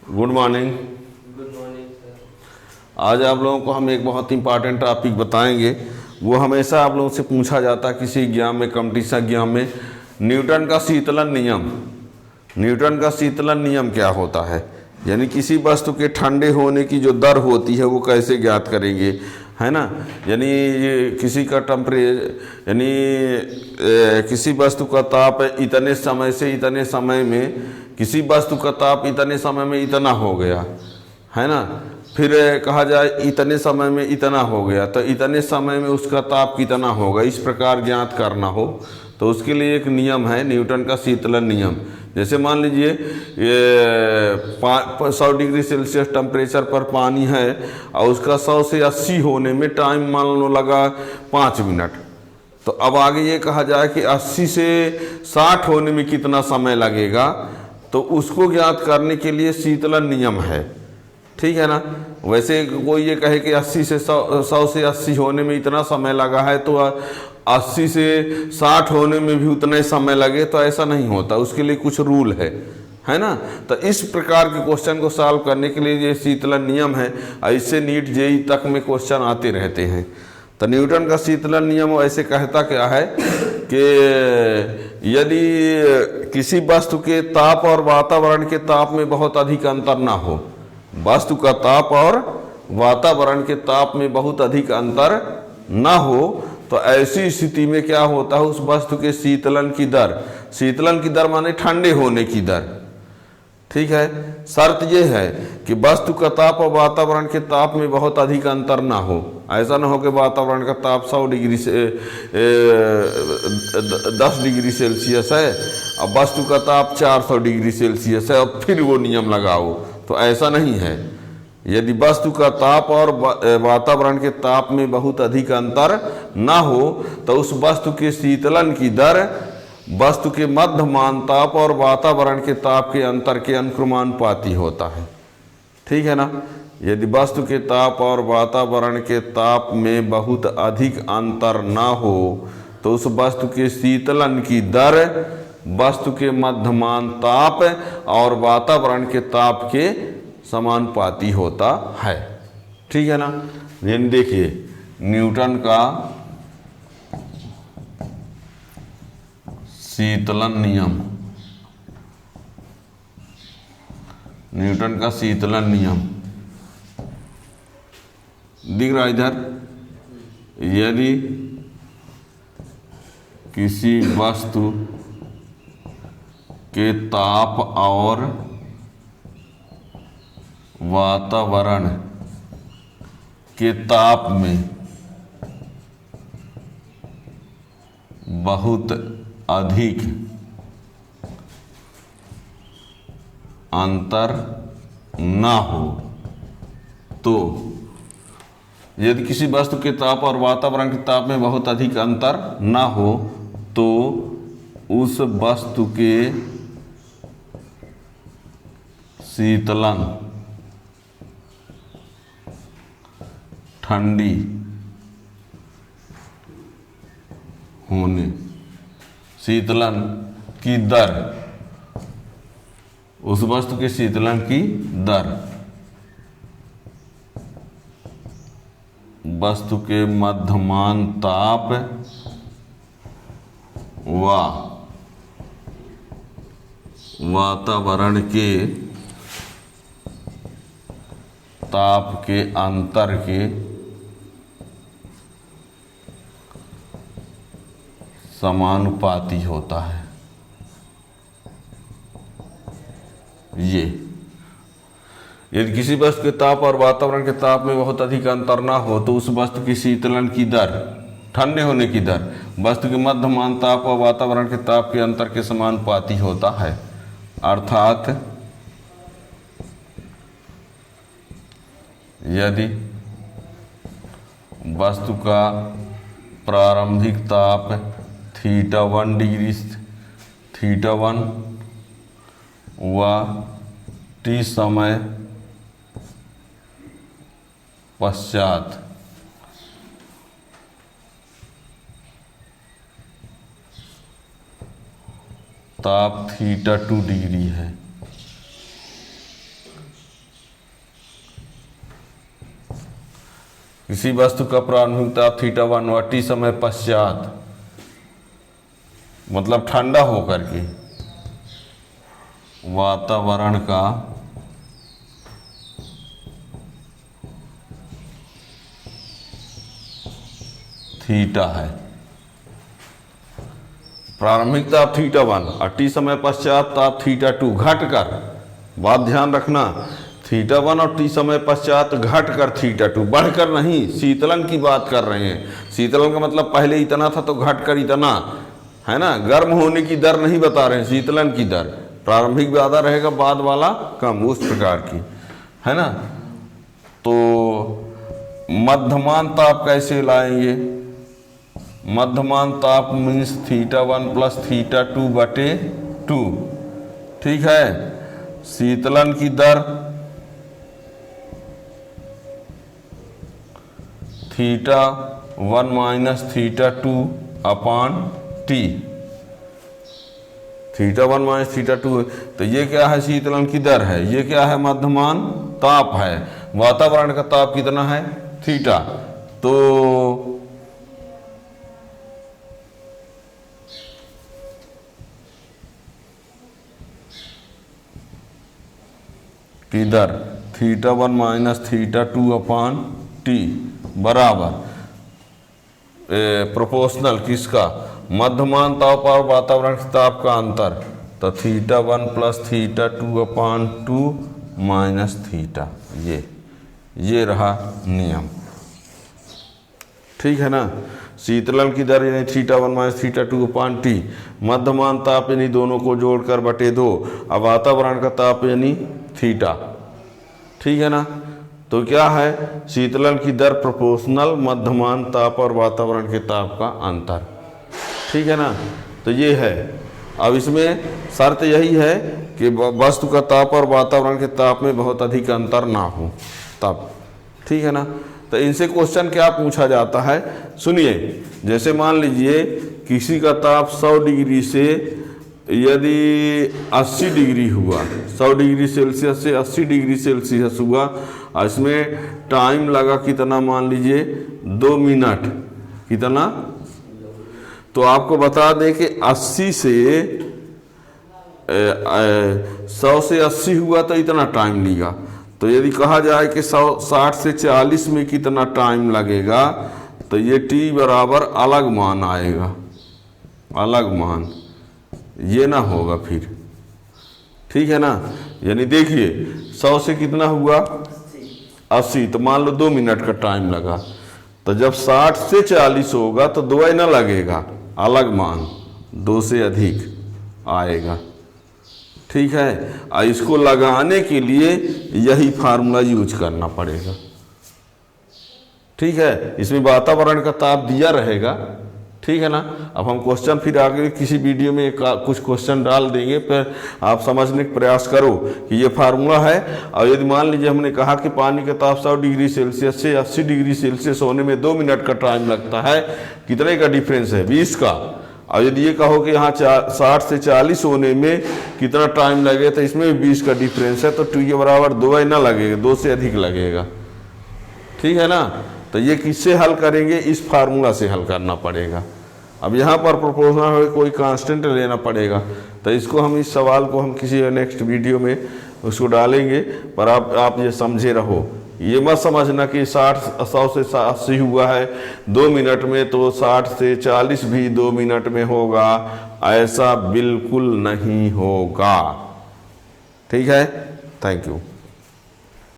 Good morning. Good morning sir. आज आप लोगों को हम एक बहुत इंपॉर्टेंट टॉपिक बताएंगे। वो हमेशा आप लोगों से पूछा जाता है किसी एग्जाम में, कंपटीशन एग्जाम में, न्यूटन का शीतलन नियम। न्यूटन का शीतलन नियम क्या होता है, यानी किसी वस्तु के ठंडे होने की जो दर होती है वो कैसे ज्ञात करेंगे, है ना। यानी ये किसी का यानी किसी वस्तु का ताप इतने समय से इतने समय में, किसी वस्तु का ताप इतने समय में इतना हो गया, है ना। फिर कहा जाए इतने समय में इतना हो गया, तो इतने समय में उसका ताप कितना होगा, इस प्रकार ज्ञात करना हो तो उसके लिए एक नियम है न्यूटन का शीतलन नियम। जैसे मान लीजिए ये 100 डिग्री सेल्सियस टेम्परेचर पर पानी है और उसका 100 से 80 होने में टाइम मान लो लगा 5 मिनट। तो अब आगे ये कहा जाए कि 80 से 60 होने में कितना समय लगेगा, तो उसको ज्ञात करने के लिए शीतलन नियम है, ठीक है ना। वैसे कोई ये कहे कि 80 से 100 से 80 होने में इतना समय लगा है तो 80 से 60 होने में भी उतना ही समय लगे, तो ऐसा नहीं होता, उसके लिए कुछ रूल है ना। तो इस प्रकार के क्वेश्चन को सॉल्व करने के लिए ये शीतलन नियम है। ऐसे नीट जेई तक में क्वेश्चन आते रहते हैं। तो न्यूटन का शीतलन नियम ऐसे कहता क्या है कि यदि किसी वस्तु के ताप और वातावरण के ताप में बहुत अधिक अंतर ना हो, वस्तु का ताप और वातावरण के ताप में बहुत अधिक अंतर ना हो, तो ऐसी स्थिति में क्या होता है, उस वस्तु के शीतलन की दर माने ठंडे होने की दर, ठीक है। शर्त यह है कि वस्तु का ताप और वातावरण के ताप में बहुत अधिक अंतर ना हो। ऐसा ना हो कि वातावरण का ताप 100 डिग्री से 10 डिग्री सेल्सियस है और वस्तु का ताप 400 डिग्री सेल्सियस है और फिर वो नियम लगाओ, तो ऐसा नहीं है। यदि वस्तु का ताप और वातावरण के ताप में बहुत अधिक अंतर ना हो तो उस वस्तु के शीतलन की दर वस्तु के मध्यमान ताप और वातावरण के ताप के अंतर के अनुक्रमानुपाती होता है, ठीक है ना। यदि वस्तु के ताप और वातावरण के ताप में बहुत अधिक अंतर ना हो तो उस वस्तु के शीतलन की दर वस्तु के मध्यमान ताप और वातावरण के ताप के समानुपाती होता है, ठीक है ना। यानी देखिए न्यूटन का शीतलन नियम, न्यूटन का शीतलन नियम दिख रहा इधर। यदि किसी वस्तु के ताप और वातावरण के ताप में बहुत अधिक अंतर ना हो, तो यदि किसी वस्तु के ताप और वातावरण के ताप में बहुत अधिक अंतर ना हो तो उस वस्तु के शीतलन ठंडी होने, शीतलन की दर, उस वस्तु के शीतलन की दर वस्तु के मध्यमान ताप व वातावरण के ताप के अंतर के समानुपाती होता है। ये यदि किसी वस्तु के ताप और वातावरण के ताप में बहुत अधिक अंतर ना हो तो उस वस्तु की शीतलन की दर, ठंडे होने की दर वस्तु के मध्यमान ताप और वातावरण के ताप के अंतर के समानुपाती होता है। अर्थात यदि वस्तु का प्रारंभिक ताप θ1 व T समय पश्चात ताप θ2 डिग्री है किसी वस्तु का प्रारंभिक ताप θ1 व t समय पश्चात, मतलब ठंडा होकर के वातावरण का थीटा है। प्रारंभिक ताप θ1 और t समय पश्चात ताप θ2 घटकर, बात ध्यान रखना, θ1 और t समय पश्चात घटकर θ2, बढ़कर नहीं, शीतलन की बात कर रहे हैं। शीतलन का मतलब पहले इतना था तो घटकर इतना, है ना, गर्म होने की दर नहीं बता रहे हैं, शीतलन की दर, प्रारंभिक ज़्यादा रहेगा बाद वाला कम, उस प्रकार की, है ना। तो मध्यमान ताप कैसे लाएंगे? मध्यमान ताप मीन्स θ1 प्लस θ2 बटे 2, ठीक है। शीतलन की दर θ1 माइनस θ2 अपान t, θ1 माइनस θ2, तो ये क्या है? शीतलन की दर है। ये क्या है? मध्यमान ताप है। वातावरण का ताप कितना है? थीटा। तो की दर θ1 माइनस θ2 अपान t बराबर प्रोपोर्शनल किसका? मध्यमान ताप और वातावरण ताप का अंतर, तो θ1 प्लस θ2 अपान 2 माइनस थीटा। ये रहा नियम, ठीक है ना। शीतलन की दर यानी θ1 माइनस θ2 अपान टी, मध्यमान ताप यानी दोनों को जोड़कर बटे 2, अब वातावरण का ताप यानी थीटा, ठीक है ना। तो क्या है? शीतलन की दर प्रोपोर्शनल मध्यमान ताप और वातावरण के ताप का अंतर, ठीक है ना। तो ये है। अब इसमें शर्त यही है कि वस्तु का ताप और वातावरण के ताप में बहुत अधिक अंतर ना हो तब, ठीक है ना। तो इनसे क्वेश्चन क्या पूछा जाता है, सुनिए। जैसे मान लीजिए किसी का ताप 100 डिग्री से यदि 80 डिग्री हुआ, 100 डिग्री सेल्सियस से 80 डिग्री सेल्सियस हुआ, और इसमें टाइम लगा कितना? मान लीजिए 2 मिनट। कितना? तो आपको बता दें कि 80 से 100 से 80 हुआ तो इतना टाइम लेगा। तो यदि कहा जाए कि 60 से 40 में कितना टाइम लगेगा, तो ये t बराबर अलग मान आएगा, अलग मान, ये ना होगा फिर, ठीक है ना। यानी देखिए 100 से कितना हुआ? 80, तो मान लो 2 मिनट का टाइम लगा। तो जब 60 से 40 होगा तो 2 ना लगेगा, अलग मान 2 से अधिक आएगा, ठीक है। और इसको लगाने के लिए यही फार्मूला यूज करना पड़ेगा, ठीक है। इसमें वातावरण का ताप दिया रहेगा, ठीक है ना। अब हम क्वेश्चन फिर आगे किसी वीडियो में कुछ क्वेश्चन डाल देंगे, फिर आप समझने का प्रयास करो कि ये फार्मूला है। और यदि मान लीजिए हमने कहा कि पानी का ताप 100 डिग्री सेल्सियस से 80 डिग्री सेल्सियस होने में 2 मिनट का टाइम लगता है, कितने का डिफरेंस है? 20 का। और यदि ये कहो कि यहाँ 60 से 40 होने में कितना टाइम लगेगा, तो इसमें भी 20 का डिफरेंस है, तो t के बराबर 2 ना लगेगा, 2 से अधिक लगेगा, ठीक है ना। तो ये किससे हल करेंगे? इस फार्मूला से हल करना पड़ेगा। अब यहाँ पर प्रोपोर्शनल है, कोई कांस्टेंट लेना पड़ेगा। तो इसको हम, इस सवाल को हम किसी नेक्स्ट वीडियो में उसको डालेंगे, पर आप ये समझे रहो। ये मत समझना कि 100 से 80 हुआ है 2 मिनट में, तो 60 से 40 भी 2 मिनट में होगा, ऐसा बिल्कुल नहीं होगा, ठीक है। Thank you.